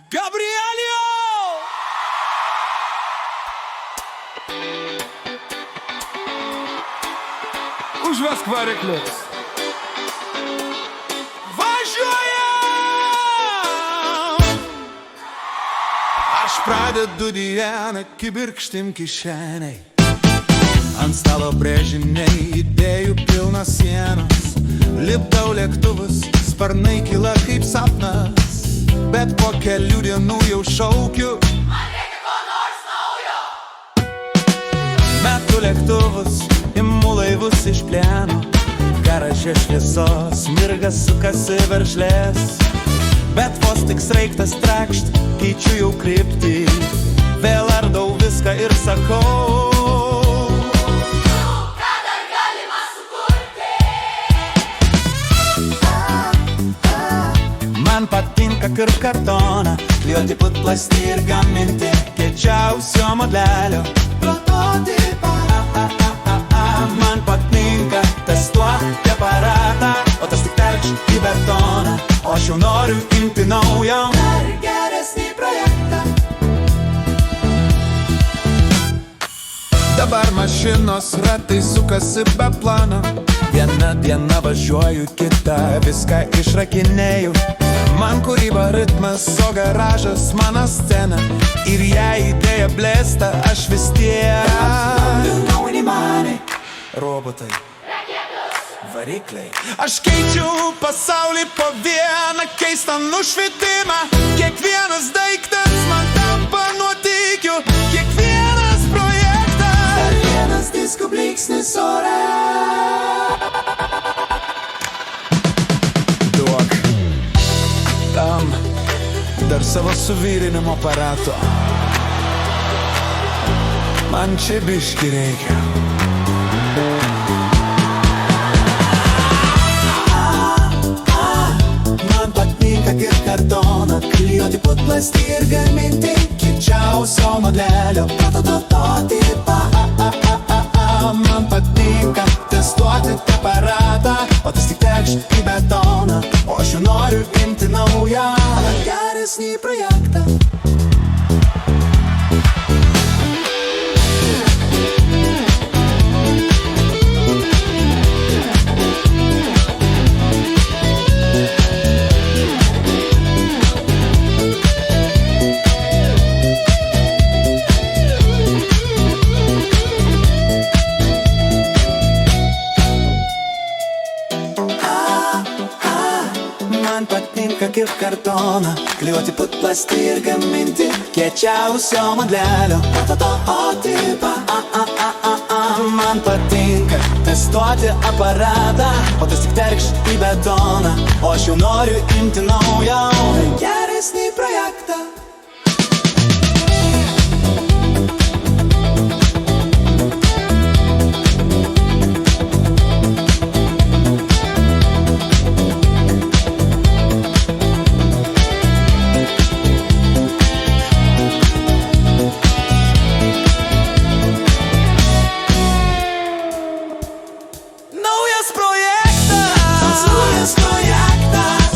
Gabrielio! Užvesk variklius. Važiuojam! Aš pradedu dieną kibirkštim kišeniai. Ant stalo brėžiniai, idėjų pilnos sienos. Lipdau lėktuvus, sparnai kyla kaip sapnas. Bet po kelių dienų jau šaukiu, man reikia ko nors naujo. metu lėktuvus, imu laivus iš plieno. Garaže šviesos, mirga sukasi veržlės. Bet vos tik sraigtas trakšt, keičiu jau kryptį. Vėl ardau viską ir sakau, Ką dar galima sukurti? man patinka kirpt kartoną, klijuoti putplastį ir gaminti kiečiausio modelio prototipą. Man patinka testuoti aparatą, o tas tik terkšt į betoną. O aš jau noriu imti naują, dar geresnį projektą. Dabar mašinos ratai sukasi be plano. Viena diena važiuoju, kita viską išrakinėju. Man kūryba ritmas, o garažas mano scena. Ir jei idėja blėsta, aš vis tiek robotai, varikliai. Aš keičiu pasaulį po vieną keistą nušvitimą. Kiekvienas daiktas man tampa nuotykiu. Kiekvienas projektas, dar vienas disko blyksnis ore. Duok tam dar savo suvirinimo aparato. Man čia biški reikia. Man patinka kirpt kartoną, klijuoti putplastį ir gaminti kiečiausio modelio prototipą. Man patinka testuoti aparatą, o tas tik terkšt į betoną. O aš jau noriu imti naują, geresnį projektą. Man patinka kirpt kartoną, klijuoti putplastį ir gaminti kiečiausio modelio prototipą. Man patinka testuoti aparatą, o tas tik terkšt į betoną. O aš jau noriu imti naują, geresnį projektą.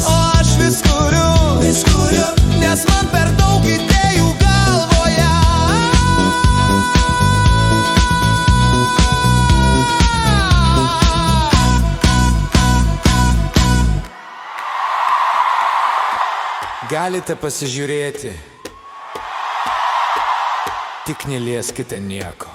O aš vis kuriu, nes man per daug idėjų galvoje. Galite pasižiūrėti, tik nelieskite nieko.